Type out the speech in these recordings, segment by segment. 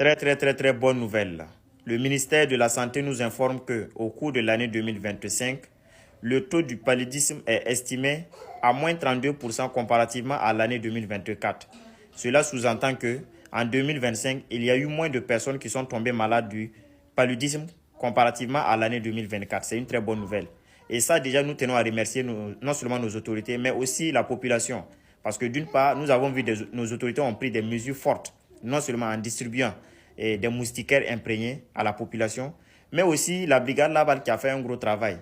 Très bonne nouvelle. Le ministère de la Santé nous informe que, au cours de l'année 2025, le taux du paludisme est estimé à moins 32% comparativement à l'année 2024. Cela sous-entend que, en 2025, il y a eu moins de personnes qui sont tombées malades du paludisme comparativement à l'année 2024. C'est une très bonne nouvelle. Et ça, déjà, nous tenons à remercier non seulement nos autorités, mais aussi la population. Parce que d'une part, nous avons vu nos autorités ont pris des mesures fortes, non seulement en distribuant des moustiquaires imprégnés à la population, mais aussi la brigade Laval qui a fait un gros travail,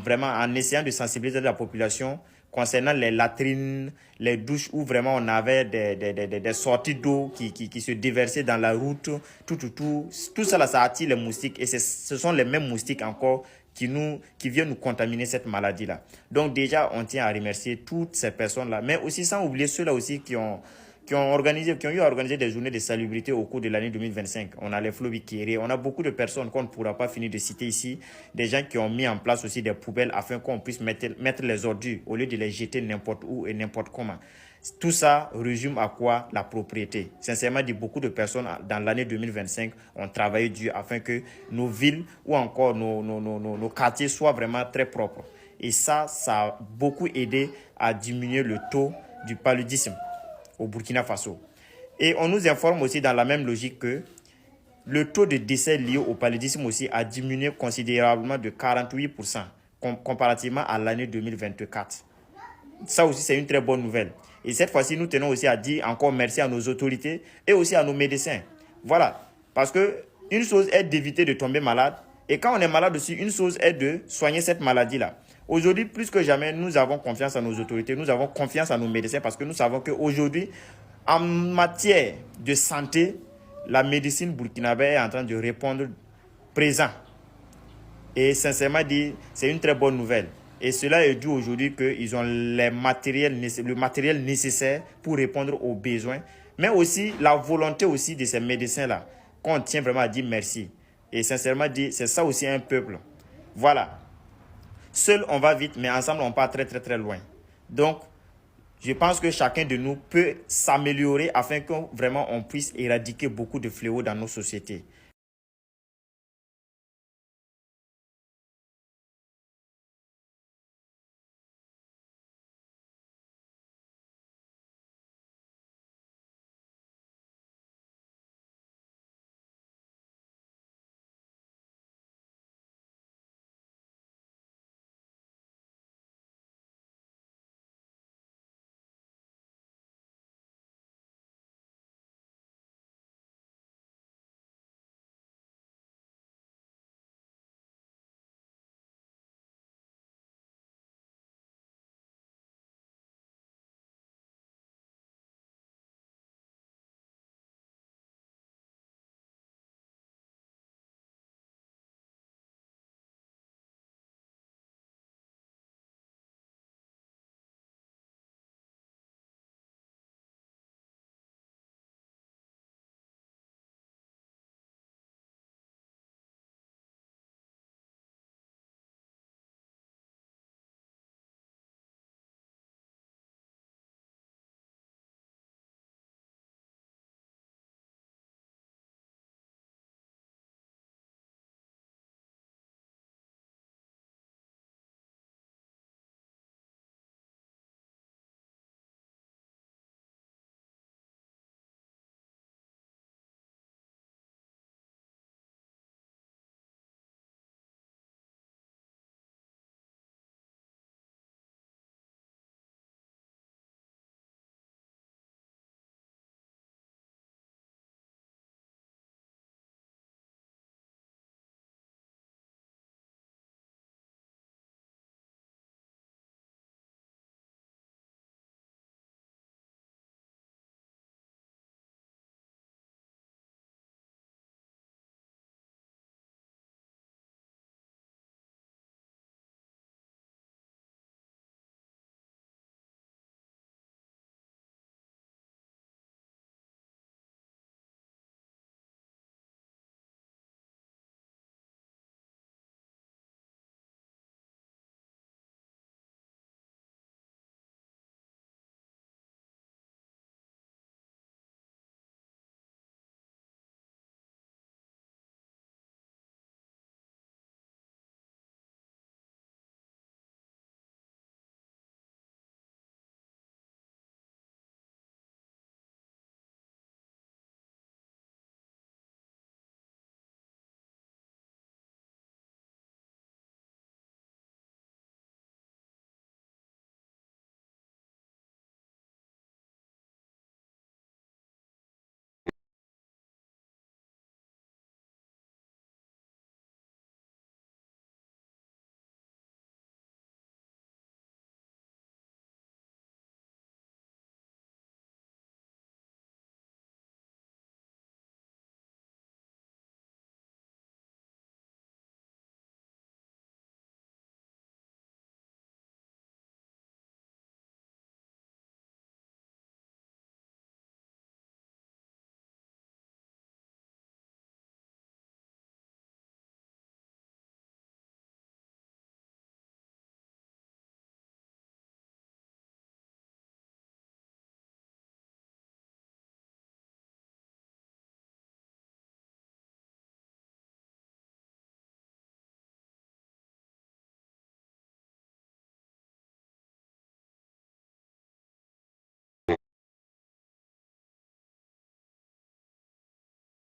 vraiment en essayant de sensibiliser la population concernant les latrines, les douches où vraiment on avait des sorties d'eau qui se déversaient dans la route, tout ça là, ça attire les moustiques et ce sont les mêmes moustiques encore qui viennent nous contaminer cette maladie-là. Donc déjà, on tient à remercier toutes ces personnes-là, mais aussi sans oublier ceux-là aussi qui ont eu à organiser des journées de salubrité au cours de l'année 2025. On a les Flobikéré, on a beaucoup de personnes qu'on ne pourra pas finir de citer ici, des gens qui ont mis en place aussi des poubelles afin qu'on puisse mettre les ordures au lieu de les jeter n'importe où et n'importe comment. Tout ça résume à quoi? La propriété. Sincèrement dit, beaucoup de personnes dans l'année 2025 ont travaillé dur afin que nos villes ou encore nos quartiers soient vraiment très propres. Et ça a beaucoup aidé à diminuer le taux du paludisme au Burkina Faso. Et on nous informe aussi dans la même logique que le taux de décès lié au paludisme aussi a diminué considérablement de 48% comparativement à l'année 2024. Ça aussi, c'est une très bonne nouvelle. Et cette fois-ci, nous tenons aussi à dire encore merci à nos autorités et aussi à nos médecins. Voilà. Parce que une chose est d'éviter de tomber malade. Et quand on est malade aussi, une chose est de soigner cette maladie-là. Aujourd'hui, plus que jamais, nous avons confiance en nos autorités, nous avons confiance en nos médecins parce que nous savons qu'aujourd'hui, en matière de santé, la médecine burkinabé est en train de répondre présent. Et sincèrement dit, c'est une très bonne nouvelle. Et cela est dû aujourd'hui qu'ils ont le matériel nécessaire pour répondre aux besoins, mais aussi la volonté aussi de ces médecins-là, qu'on tient vraiment à dire merci. Et sincèrement dit, c'est ça aussi un peuple. Voilà. Seul, on va vite, mais ensemble, on part très loin. Donc, je pense que chacun de nous peut s'améliorer afin que vraiment on puisse éradiquer beaucoup de fléaux dans nos sociétés.